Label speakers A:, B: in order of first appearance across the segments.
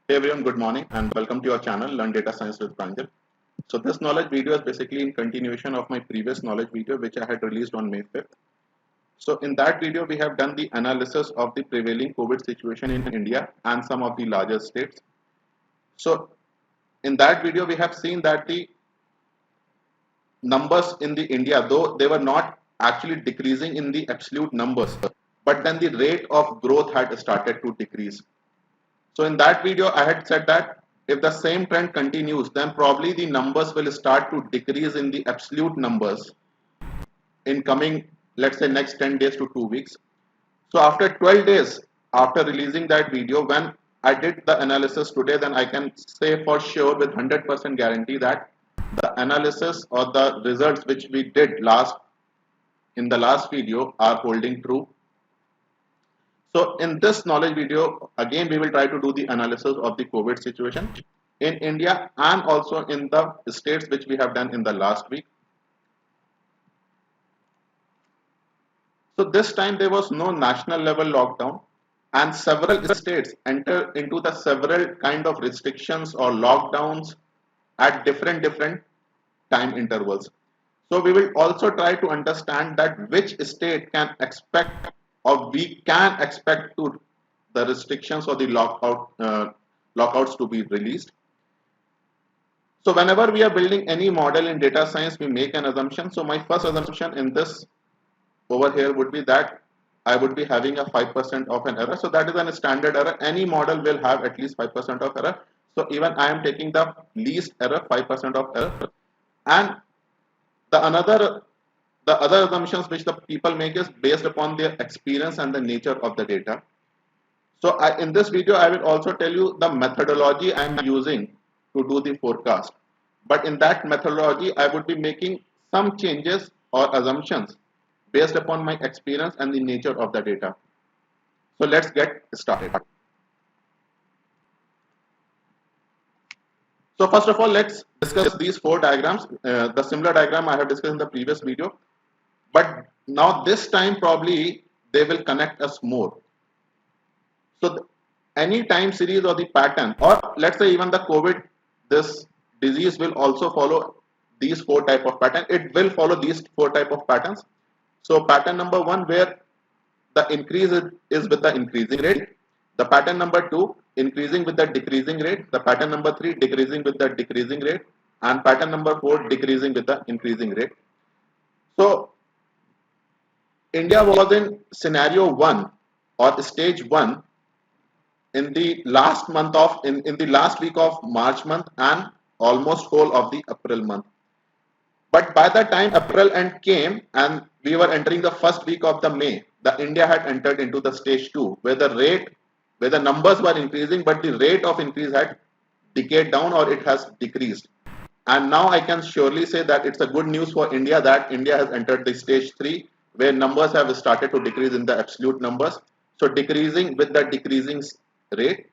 A: Hey everyone, good morning and welcome to your channel Learn Data Science with Pranjal. So this knowledge video is basically in continuation of my previous knowledge video which I had released on May 5th. So in that video we have done the analysis of the prevailing COVID situation in India and some of the larger states. So in that video we have seen that the numbers in the India, though they were not actually decreasing in the absolute numbers, but then the rate of growth had started to decrease. So in that video, I had said that if the same trend continues, then probably the numbers will start to decrease in the absolute numbers in coming, let's say, next 10 days to 2 weeks. So after 12 days, after releasing that video, when I did the analysis today, then I can say for sure with 100% guarantee that the analysis or the results which we did in the last video are holding true. So in this knowledge video, again, we will try to do the analysis of the COVID situation in India and also in the states which we have done in the last week. So this time there was no national level lockdown and several states enter into the several kind of restrictions or lockdowns at different time intervals. So we will also try to understand that which state can expect or we can expect to the restrictions or the lockouts to be released. So whenever we are building any model in data science, we make an assumption. So my first assumption in this over here would be that I would be having a 5% of an error. So that is a standard error. Any model will have at least 5% of error. So even I am taking the least error, 5% of error. And the other assumptions which the people make is based upon their experience and the nature of the data. So in this video, I will also tell you the methodology I am using to do the forecast. But in that methodology, I would be making some changes or assumptions based upon my experience and the nature of the data. So let's get started. So first of all, let's discuss these four diagrams. The similar diagram I have discussed in the previous video. But now this time probably they will connect us more. So any time series or the pattern, or let's say even the COVID, this disease will also follow these four type of pattern. It will follow these four type of patterns. So pattern number one, where the increase is with the increasing rate. The pattern number two, increasing with the decreasing rate. The pattern number three, decreasing with the decreasing rate. And pattern number four, decreasing with the increasing rate. So India was in scenario one or stage one in the last month of in the last week of March month and almost whole of the April month. But by the time April end came and we were entering the first week of the May, the India had entered into the stage two, where the numbers were increasing, but the rate of increase had decayed down or it has decreased. And now I can surely say that it's a good news for India that India has entered the stage three, where numbers have started to decrease in the absolute numbers. So decreasing with the decreasing rate.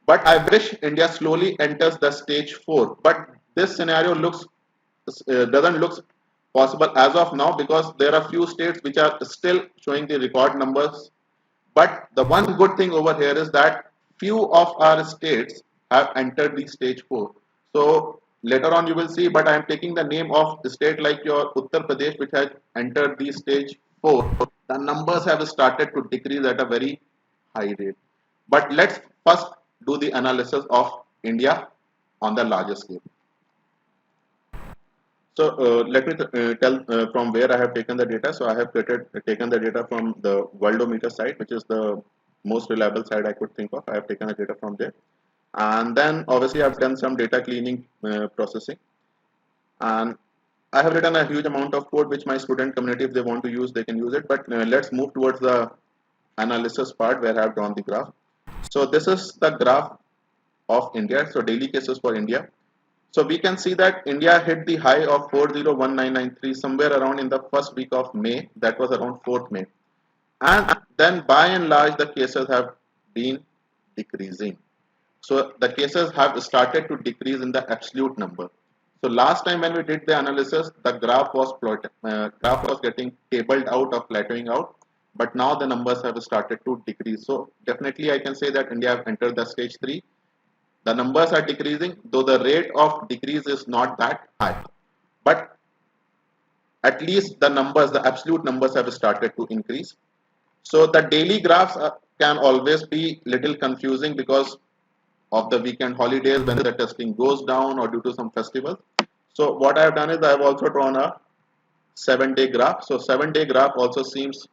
A: But I wish India slowly enters the stage four. But this scenario doesn't look possible as of now because there are few states which are still showing the record numbers. But the one good thing over here is that few of our states have entered the stage four. So later on you will see, but I am taking the name of the state like your Uttar Pradesh, which has entered the stage four. The numbers have started to decrease at a very high rate. But let's first do the analysis of India on the larger scale. So let me tell from where I have taken the data. So I have taken the data from the Worldometer site, which is the most reliable site I could think of. I have taken the data from there. And then obviously I've done some data cleaning processing. And I have written a huge amount of code which my student community, if they want to use, they can use it. But let's move towards the analysis part where I have drawn the graph. So this is the graph of India. So daily cases for India. So we can see that India hit the high of 401993 somewhere around in the first week of May. That was around 4th May. And then by and large the cases have been decreasing. So the cases have started to decrease in the absolute number. So last time when we did the analysis, the graph was getting tabled out or plateauing out. But now the numbers have started to decrease. So definitely I can say that India have entered the stage 3, the numbers are decreasing, though the rate of decrease is not that high. But at least the numbers, the absolute numbers have started to increase. So the daily graphs can always be little confusing because of the weekend holidays when the testing goes down or due to some festivals. So what I have done is I have also drawn a 7-day graph. So 7-day graph also seems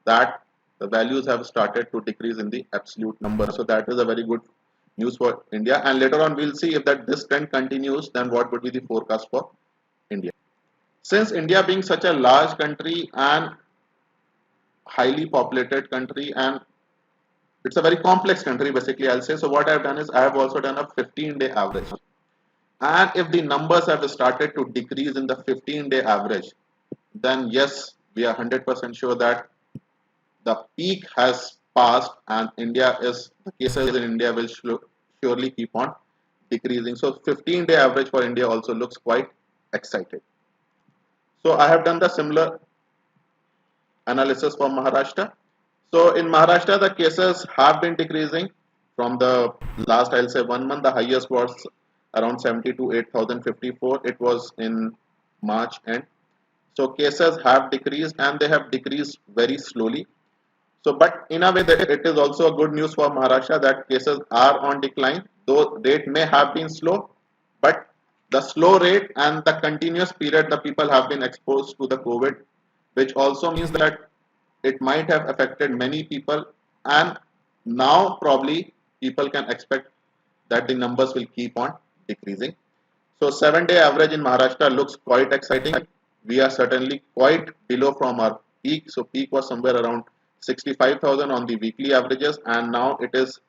A: that the values have started to decrease in the absolute number. So that is a very good news for India. And later on we'll see if that this trend continues, then what would be the forecast for India. Since India being such a large country and highly populated country, and it's a very complex country basically, I'll say. So what I've done is I have also done a 15-day average. And if the numbers have started to decrease in the 15-day average, then yes, we are 100% sure that the peak has passed and the cases in India will surely keep on decreasing. So 15-day average for India also looks quite excited. So I have done the similar analysis for Maharashtra. So in Maharashtra, the cases have been decreasing from the last, I'll say 1 month. The highest was around 70 to 8,054. It was in March end. So cases have decreased and they have decreased very slowly. So, but in a way that it is also a good news for Maharashtra that cases are on decline, though rate may have been slow, but the slow rate and the continuous period the people have been exposed to the COVID, which also means that it might have affected many people, and now probably people can expect that the numbers will keep on decreasing. So 7-day average in Maharashtra looks quite exciting. We are certainly quite below from our peak. So peak was somewhere around 65,000 on the weekly averages, and now it is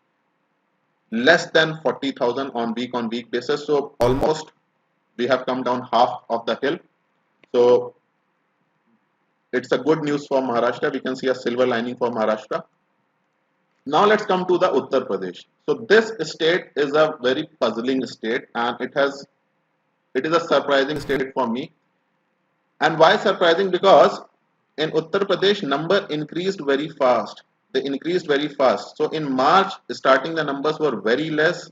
A: less than 40,000 on week basis. So almost we have come down half of the hill. So it's a good news for Maharashtra. We can see a silver lining for Maharashtra. Now let's come to the Uttar Pradesh. So this state is a very puzzling state, and it is a surprising state for me. And why surprising? Because in Uttar Pradesh, number increased very fast. They increased very fast. So in March, starting the numbers were very less.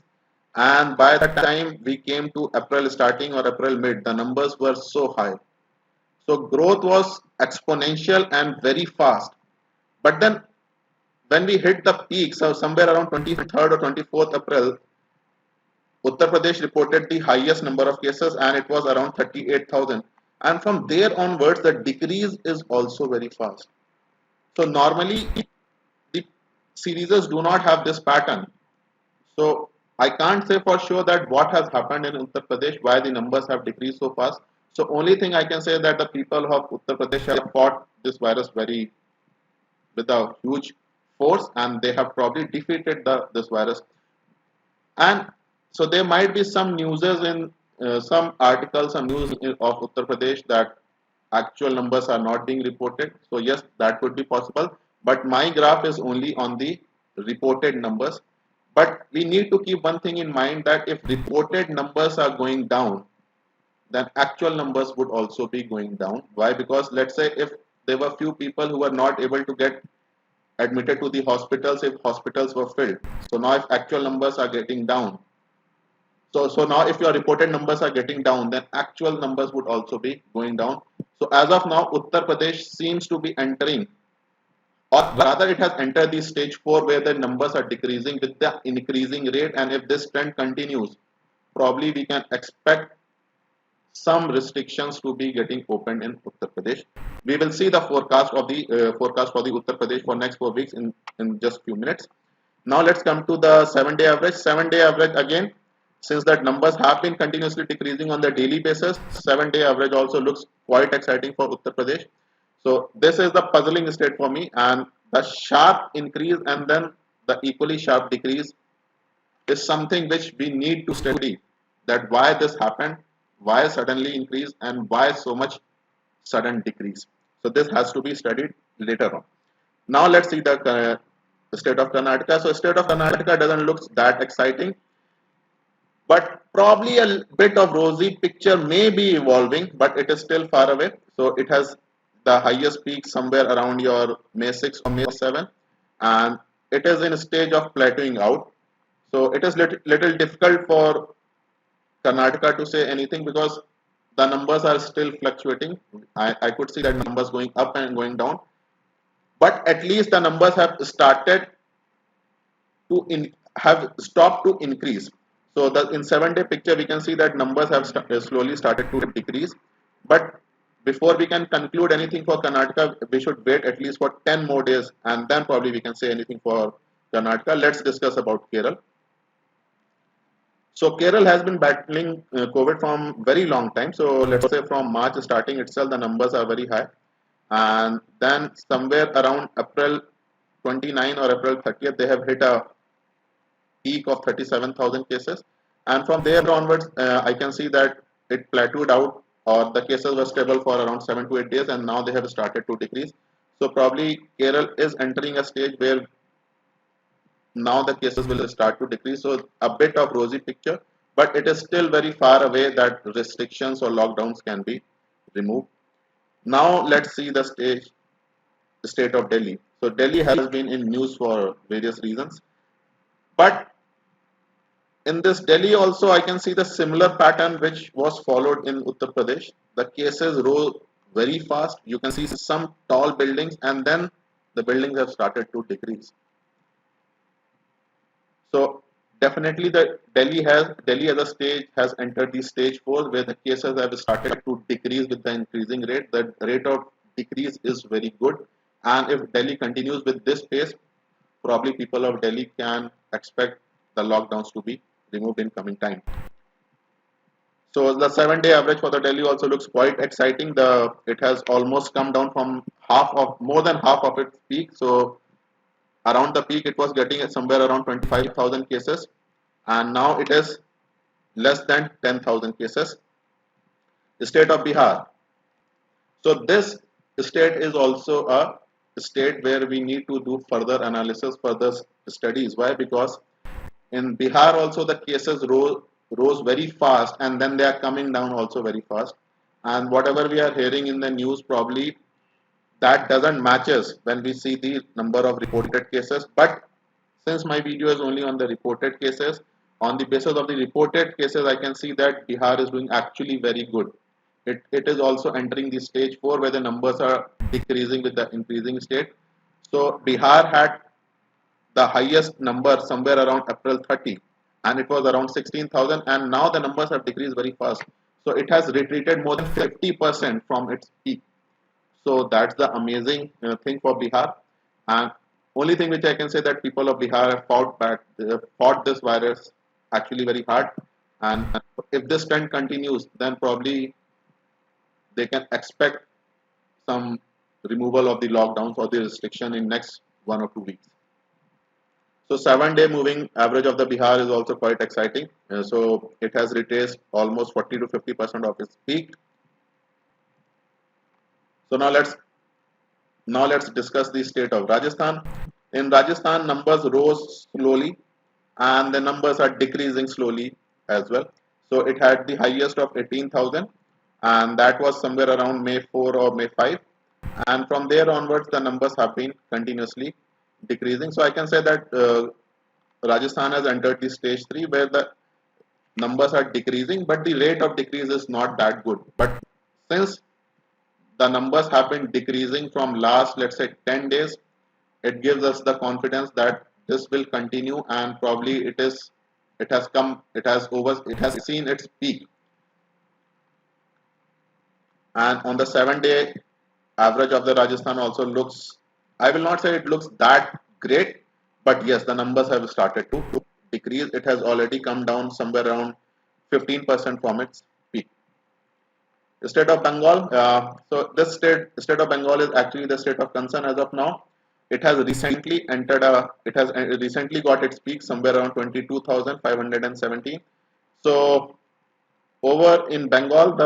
A: And by the time we came to April starting or April mid, the numbers were so high. So growth was exponential and very fast. But then when we hit the peak, so somewhere around 23rd or 24th April, Uttar Pradesh reported the highest number of cases and it was around 38,000. And from there onwards, the decrease is also very fast. So normally, the series do not have this pattern. So I can't say for sure that what has happened in Uttar Pradesh, why the numbers have decreased so fast. So only thing I can say that the people of Uttar Pradesh have fought this virus with a huge force and they have probably defeated this virus. And so there might be some newses in some articles, some news of Uttar Pradesh that actual numbers are not being reported. So yes, that could be possible. But my graph is only on the reported numbers. But we need to keep one thing in mind that if reported numbers are going down, then actual numbers would also be going down. Why? Because let's say if there were few people who were not able to get admitted to the hospitals if hospitals were filled. So now if actual numbers are getting down, so now if your reported numbers are getting down, then actual numbers would also be going down. So as of now, Uttar Pradesh seems to be entering, or rather it has entered the stage 4 where the numbers are decreasing with the increasing rate, and if this trend continues, probably we can expect some restrictions to be getting opened in Uttar Pradesh. We will see the forecast for the Uttar Pradesh for next 4 weeks in just few minutes. Now let's come to the 7-day average. 7-day average again, since that numbers have been continuously decreasing on the daily basis, 7-day average also looks quite exciting for Uttar Pradesh. So this is the puzzling state for me, and the sharp increase and then the equally sharp decrease is something which we need to study, that why this happened, why suddenly increase and why so much sudden decrease. So this has to be studied later on. Now let's see the state of Karnataka. So state of Karnataka doesn't look that exciting, but probably a bit of rosy picture may be evolving, but it is still far away. So it has the highest peak somewhere around your May 6 or May 7, and it is in a stage of plateauing out. So it is little difficult for Karnataka to say anything because the numbers are still fluctuating. I could see that numbers going up and going down, but at least the numbers have started to have stopped to increase. So the in 7-day picture we can see that numbers have slowly started to decrease. But before we can conclude anything for Karnataka, we should wait at least for 10 more days, and then probably we can say anything for Karnataka. Let's discuss about Kerala. So Kerala has been battling COVID from very long time. So let's say from March starting itself, the numbers are very high, and then somewhere around April 29 or April 30th, they have hit a peak of 37,000 cases, and from there onwards, I can see that it plateaued out, or the cases were stable for around 7 to 8 days, and now they have started to decrease. So probably Kerala is entering a stage where now the cases will start to decrease. So a bit of rosy picture, but it is still very far away that restrictions or lockdowns can be removed. Now let's see the state of Delhi. So Delhi has been in news for various reasons, but in this Delhi also I can see the similar pattern which was followed in Uttar Pradesh. The cases rose very fast. You can see some tall buildings, and then the buildings have started to decrease. So definitely the Delhi as a stage has entered the stage 4 where the cases have started to decrease with the increasing rate. The rate of decrease is very good, and if Delhi continues with this pace, probably people of Delhi can expect the lockdowns to be removed in coming time. So the 7-day average for the Delhi also looks quite exciting. The it has almost come down from more than half of its peak. So around the peak it was getting at somewhere around 25,000 cases, and now it is less than 10,000 cases. The state of Bihar. So this state is also a state where we need to do further analysis, further studies. Why? Because in Bihar also the cases rose very fast, and then they are coming down also very fast. And whatever we are hearing in the news, probably that doesn't matches when we see the number of reported cases. But since my video is only on the reported cases, on the basis of the reported cases, I can see that Bihar is doing actually very good. It is also entering the stage 4 where the numbers are decreasing with the increasing state. So Bihar had the highest number somewhere around April 30, and it was around 16,000, and now the numbers have decreased very fast. So it has retreated more than 50% from its peak. So that's the amazing thing for Bihar. And only thing which I can say that people of Bihar have fought this virus actually very hard. And if this trend continues, then probably they can expect some removal of the lockdowns or the restriction in next 1 or 2 weeks. So 7-day moving average of the Bihar is also quite exciting. So it has retraced almost 40 to 50% of its peak. So now let's discuss the state of Rajasthan. In Rajasthan, numbers rose slowly, and the numbers are decreasing slowly as well. So it had the highest of 18,000, and that was somewhere around May 4 or May 5. And from there onwards, the numbers have been continuously decreasing. So I can say that Rajasthan has entered the stage 3 where the numbers are decreasing, but the rate of decrease is not that good. But since the numbers have been decreasing from last, let's say, 10 days, it gives us the confidence that this will continue, and probably it has seen its peak. And on the 7-day average of the Rajasthan also looks, I will not say it looks that great, but yes, the numbers have started to decrease. It has already come down somewhere around 15% from its peak. The state of Bengal. So this state of Bengal is actually the state of concern as of now. It has recently entered a. It has recently got its peak somewhere around 22,517. So over in Bengal,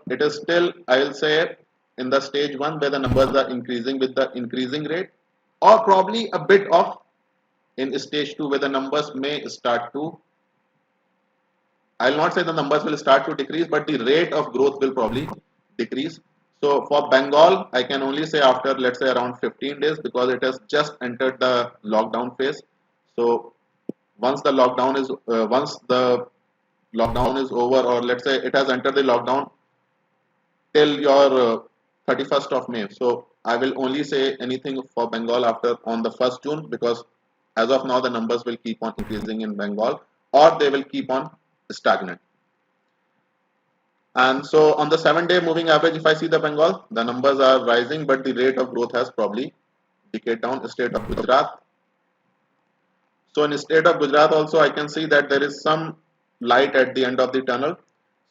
A: it is still, I will say, in the stage 1 where the numbers are increasing with the increasing rate, or probably a bit of in stage 2 where the numbers may start to, I'll not say the numbers will start to decrease, but the rate of growth will probably decrease. So for Bengal, I can only say after, let's say, around 15 days, because it has just entered the lockdown phase. So once the lockdown is over, or let's say it has entered the lockdown till your 31st of May. So I will only say anything for Bengal after on the 1st June, because as of now the numbers will keep on increasing in Bengal, or they will keep on stagnant. And so on the 7-day moving average, if I see the Bengal, the numbers are rising, but the rate of growth has probably decayed down. State of Gujarat. So in state of Gujarat also, I can see that there is some light at the end of the tunnel.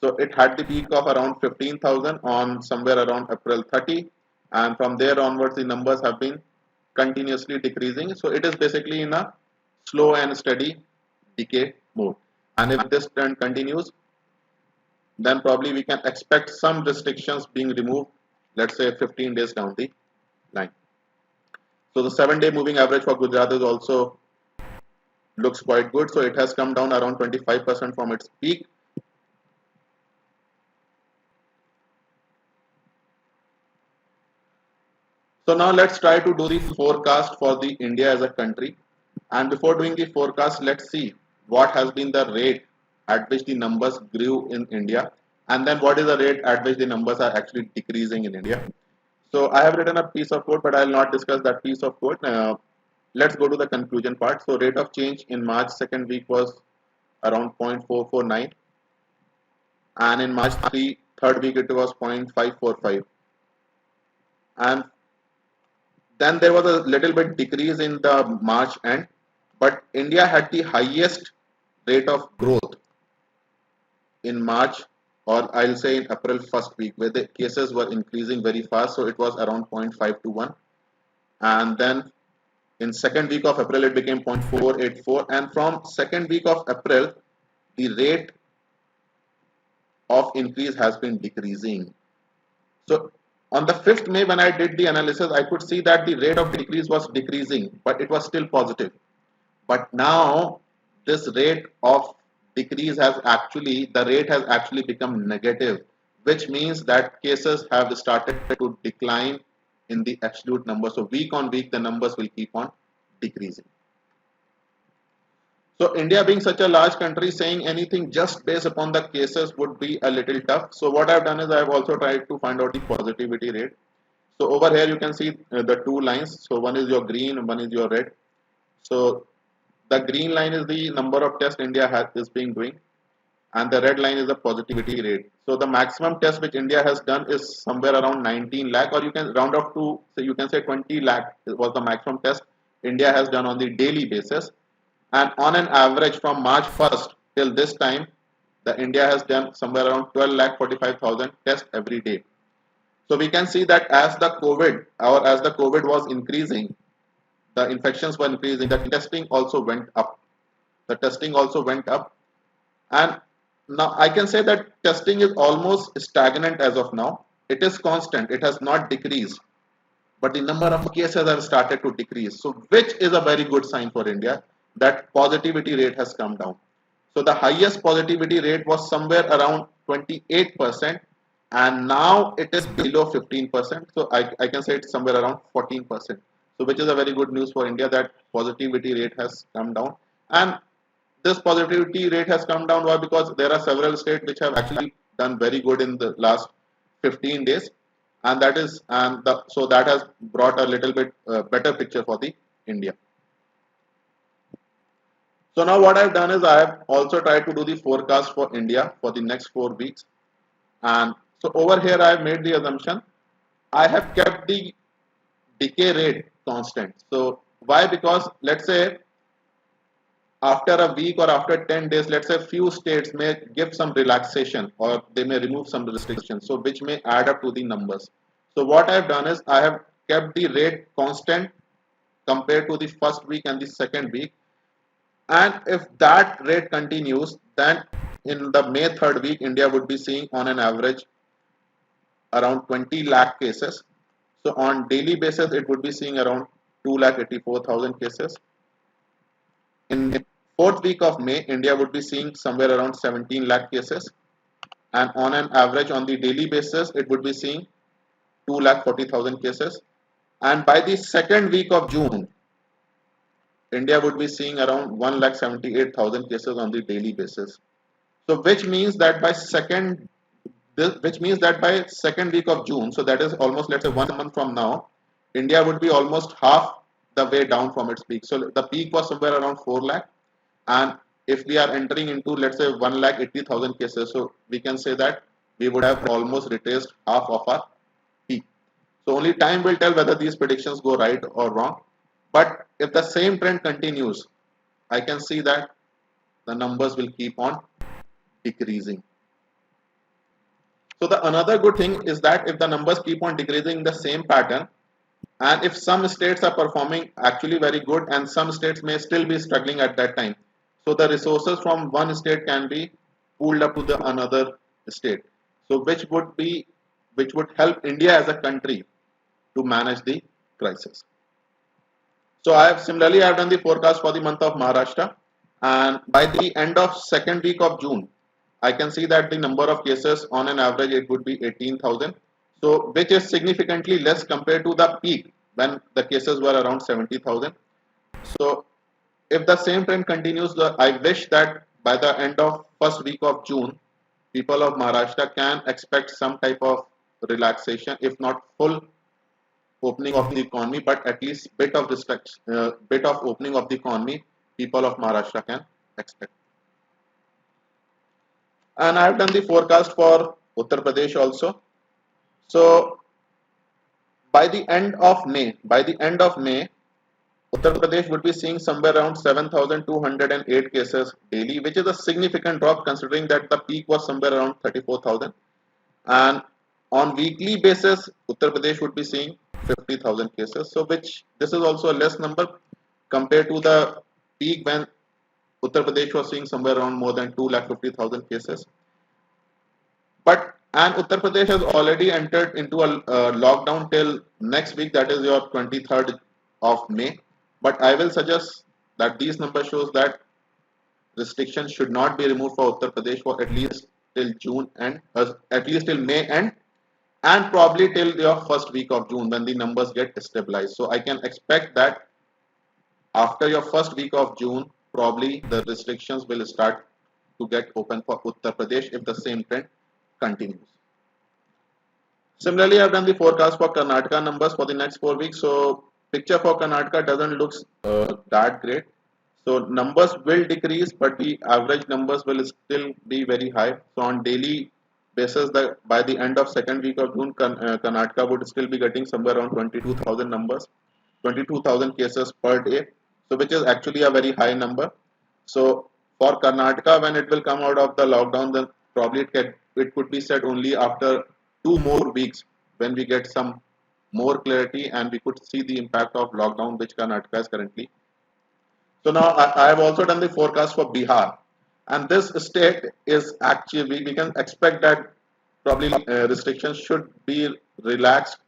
A: So it had the peak of around 15,000 on somewhere around April 30, and from there onwards the numbers have been continuously decreasing. So it is basically in a slow and steady decay mode. And if this trend continues, then probably we can expect some restrictions being removed, let's say 15 days down the line. So the 7-day moving average for Gujarat is also looks quite good. So it has come down around 25% from its peak. So now let's try to do the forecast for the India as a country. And before doing the forecast, let's see what has been the rate at which the numbers grew in India, and then what is the rate at which the numbers are actually decreasing in India. So I have written a piece of code, but I will not discuss that piece of code. Let's go to the conclusion part. So rate of change in March second week was around 0.449, and in March third week it was 0.545, and then there was a little bit decrease in the March end, but India had the highest rate of growth in March, or I'll say in April first week, where the cases were increasing very fast. So it was around 0.521, and then in second week of April it became 0.484, and from second week of April the rate of increase has been decreasing. So on the 5th May, when I did the analysis, I could see that the rate of decrease was decreasing, but it was still positive. But now this rate of decrease the rate has actually become negative, which means that cases have started to decline in the absolute number. So week on week, the numbers will keep on decreasing. So India being such a large country, saying anything just based upon the cases would be a little tough. So what I've done is I've also tried to find out the positivity rate. So over here you can see the two lines. So one is your green and one is your red. So the green line is the number of tests India is being doing, and the red line is the positivity rate. So the maximum test which India has done is somewhere around 19 lakh, or you can round up to, so you can say 20 lakh was the maximum test India has done on the daily basis. And on an average from March 1st till this time, the India has done somewhere around 12 lakh 45,000 tests every day. So we can see that as the COVID was increasing, the infections were increasing, the testing also went up. The testing also went up, and now I can say that testing is almost stagnant as of now. It is constant, it has not decreased, but the number of cases have started to decrease. So which is a very good sign for India, that positivity rate has come down. So the highest positivity rate was somewhere around 28%, and now it is below 15%. So I can say it's somewhere around 14%. So which is a very good news for India, that positivity rate has come down. And this positivity rate has come down why? Because there are several states which have actually done very good in the last 15 days, and so that has brought a little bit better picture for the India. So now what I've done is I have also tried to do the forecast for India for the next 4 weeks. And so over here I have made the assumption, I have kept the decay rate constant. So why? Because let's say after a week or after 10 days, let's say few states may give some relaxation, or they may remove some restrictions, so which may add up to the numbers. So what I have done is I have kept the rate constant compared to the first week and the second week. And if that rate continues, then in the May third week, India would be seeing on an average around 20 lakh cases. So on daily basis, it would be seeing around 2,84,000 cases. In fourth week of May, India would be seeing somewhere around 17 lakh cases. And on an average on the daily basis, it would be seeing 2,40,000 cases. And by the second week of June, India would be seeing around 1,78,000 cases on the daily basis. So which means that by second week of June, so that is almost, let's say, 1 month from now, India would be almost half the way down from its peak. So the peak was somewhere around 4 lakh, and if we are entering into, let's say, 1,80,000 cases, so we can say that we would have almost retraced half of our peak. So only time will tell whether these predictions go right or wrong. But if the same trend continues, I can see that the numbers will keep on decreasing. So the another good thing is that if the numbers keep on decreasing in the same pattern, and if some states are performing actually very good and some states may still be struggling at that time, so the resources from one state can be pooled up to the another state. So which would help India as a country to manage the crisis. So I have done the forecast for the month of Maharashtra, and by the end of second week of June, I can see that the number of cases on an average it would be 18,000. So which is significantly less compared to the peak when the cases were around 70,000. So if the same trend continues, I wish that by the end of first week of June, people of Maharashtra can expect some type of relaxation, if not full opening of the economy, but at least bit of opening of the economy, people of Maharashtra can expect. And I have done the forecast for Uttar Pradesh also. So by the end of May, Uttar Pradesh would be seeing somewhere around 7,208 cases daily, which is a significant drop considering that the peak was somewhere around 34,000. And on weekly basis, Uttar Pradesh would be seeing 50,000 cases. So which this is also a less number compared to the peak when Uttar Pradesh was seeing somewhere around more than 2,50,000 cases. But and Uttar Pradesh has already entered into a lockdown till next week, that is your 23rd of May. But I will suggest that these numbers shows that restrictions should not be removed for Uttar Pradesh for at least till June and at least till May end, and probably till your first week of June when the numbers get stabilized. So I can expect that after your first week of June, probably the restrictions will start to get open for Uttar Pradesh if the same trend continues. Similarly, I've done the forecast for Karnataka numbers for the next 4 weeks. So picture for Karnataka doesn't look that great. So numbers will decrease, but the average numbers will still be very high. So on daily basis, by the end of second week of June, Karnataka would still be getting somewhere around 22,000 numbers, 22,000 cases per day. So which is actually a very high number. So for Karnataka, when it will come out of the lockdown, then probably it could be said only after 2 more weeks when we get some more clarity and we could see the impact of lockdown which Karnataka is currently. So now I have also done the forecast for Bihar, and this state is actually we can expect that probably restrictions should be relaxed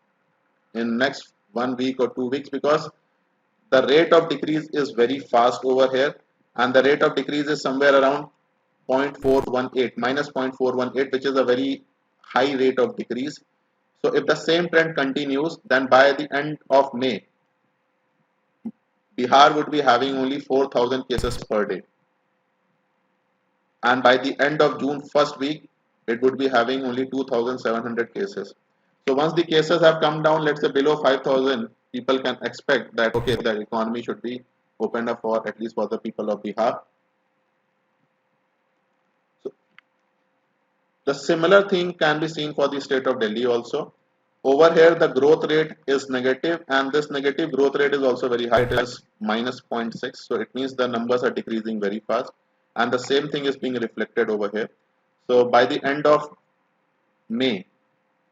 A: in next 1 week or 2 weeks because the rate of decrease is very fast over here, and the rate of decrease is somewhere around 0.418 minus 0.418, which is a very high rate of decrease. So if the same trend continues, then by the end of May, Bihar would be having only 4,000 cases per day, and by the end of June first week, it would be having only 2,700 cases. So once the cases have come down, let's say below 5,000, people can expect that okay, the economy should be opened up for at least for the people of Bihar. So the similar thing can be seen for the state of Delhi also. Over here, the growth rate is negative, and this negative growth rate is also very high. It is minus 0.6. So it means the numbers are decreasing very fast, and the same thing is being reflected over here. So by the end of May,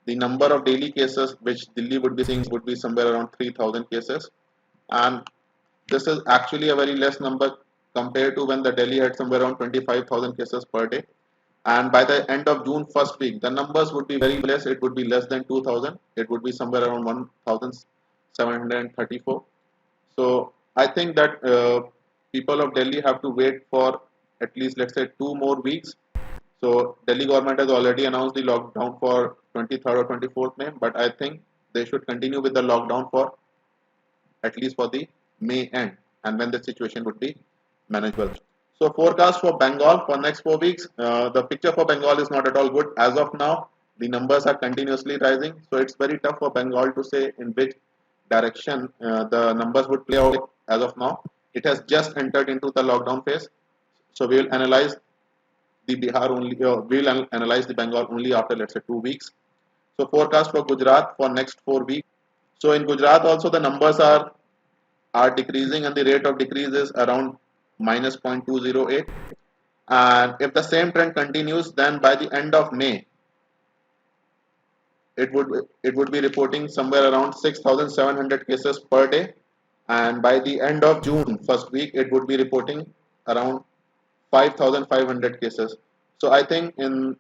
A: the number of daily cases which Delhi would be seeing would be somewhere around 3,000 cases, and this is actually a very less number compared to when the Delhi had somewhere around 25,000 cases per day. And by the end of June first week, the numbers would be very less. It would be less than 2,000. It would be somewhere around 1,734. So I think that people of Delhi have to wait for at least, let's say, 2 more weeks. So Delhi government has already announced the lockdown for 23rd or 24th May, but I think they should continue with the lockdown for at least for the May end. and when the situation would be manageable. So forecast for Bengal for next 4 weeks. The picture for Bengal is not at all good as of now. The numbers are continuously rising, so it's very tough for Bengal to say in which direction the numbers would play out as of now. It has just entered into the lockdown phase, so we will analyze the Bihar only. We will analyze the Bengal only after, let's say, 2 weeks. So forecast for Gujarat for next 4 weeks. So in Gujarat also the numbers are decreasing, and the rate of decrease is around minus 0.208. And if the same trend continues, then by the end of May, it would be reporting somewhere around 6,700 cases per day, and by the end of June first week, it would be reporting around 5,500 cases. So I think in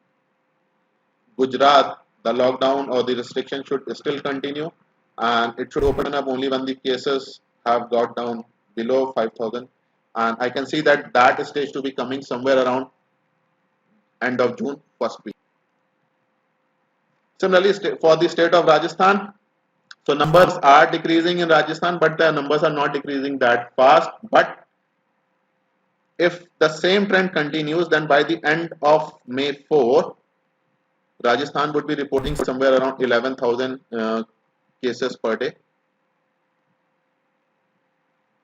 A: Gujarat, the lockdown or the restriction should still continue, and it should open up only when the cases have got down below 5,000. And I can see that stage to be coming somewhere around end of June first week. Similarly, for the state of Rajasthan, so numbers are decreasing in Rajasthan, but the numbers are not decreasing that fast. But if the same trend continues, then by the end of May 4, Rajasthan would be reporting somewhere around 11,000 cases per day,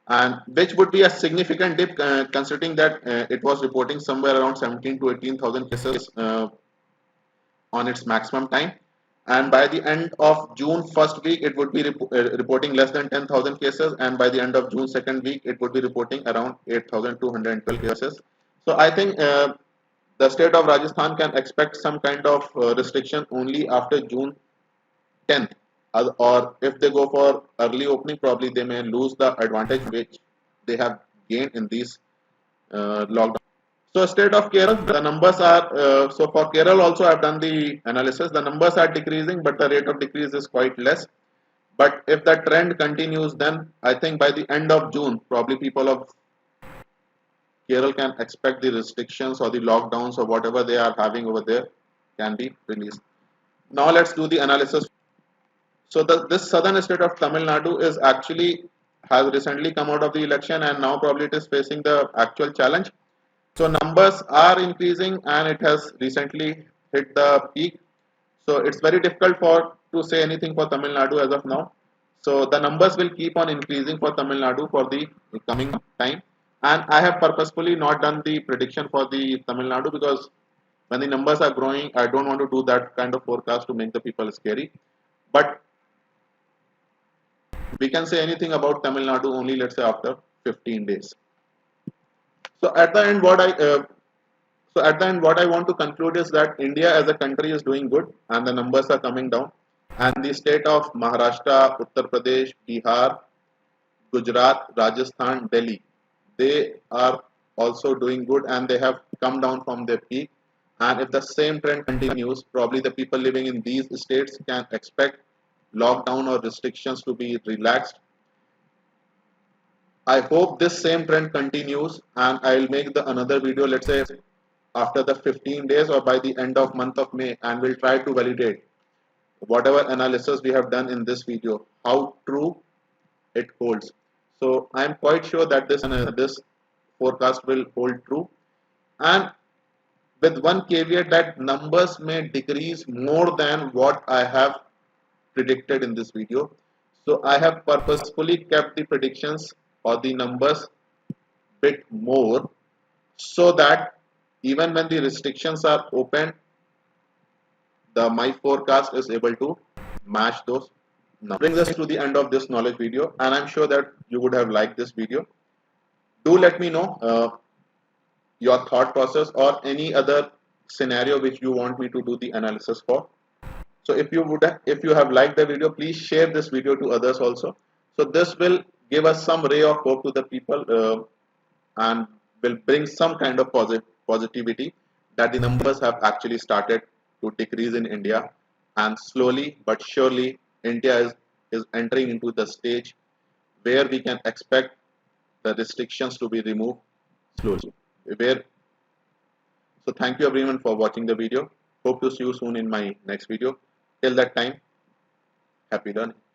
A: and which would be a significant dip considering that it was reporting somewhere around 17 to 18,000 cases on its maximum time. And by the end of June first week, it would be reporting less than 10,000 cases, and by the end of June second week, it would be reporting around 8,212 cases. So I think the state of Rajasthan can expect some kind of restriction only after June 10th, or if they go for early opening, probably they may lose the advantage which they have gained in these lockdown. So state of Kerala, the numbers are, so for Kerala also I've done the analysis. The numbers are decreasing, but the rate of decrease is quite less. But if the trend continues, then I think by the end of June, probably people of Kerala can expect the restrictions or the lockdowns or whatever they are having over there can be released. Now let's do the analysis. So this southern state of Tamil Nadu is actually has recently come out of the election, and now probably it is facing the actual challenge. So numbers are increasing, and it has recently hit the peak. So it's very difficult for to say anything for Tamil Nadu as of now. So the numbers will keep on increasing for Tamil Nadu for the coming time. And I have purposefully not done the prediction for the Tamil Nadu because when the numbers are growing, I don't want to do that kind of forecast to make the people scary. But we can say anything about Tamil Nadu only, let's say, after 15 days. So at the end, what I want to conclude is that India as a country is doing good, and the numbers are coming down. And the state of Maharashtra, Uttar Pradesh, Bihar, Gujarat, Rajasthan, Delhi, they are also doing good, and they have come down from their peak. And if the same trend continues, probably the people living in these states can expect lockdown or restrictions to be relaxed. I hope this same trend continues, and I'll make the another video, let's say after the 15 days or by the end of month of May, and we'll try to validate whatever analysis we have done in this video, how true it holds. So I am quite sure that this forecast will hold true, and with one caveat that numbers may decrease more than what I have predicted in this video. So I have purposefully kept the predictions or the numbers bit more so that even when the restrictions are open, the my forecast is able to match those numbers. Brings us to the end of this knowledge video, and I'm sure that you would have liked this video. Do let me know your thought process or any other scenario which you want me to do the analysis for. So if you have liked the video, please share this video to others also. So this will give us some ray of hope to the people and will bring some kind of positivity that the numbers have actually started to decrease in India, and slowly but surely India is entering into the stage where we can expect the restrictions to be removed slowly. Where So thank you everyone for watching the video. Hope to see you soon in my next video. Till that time, happy learning.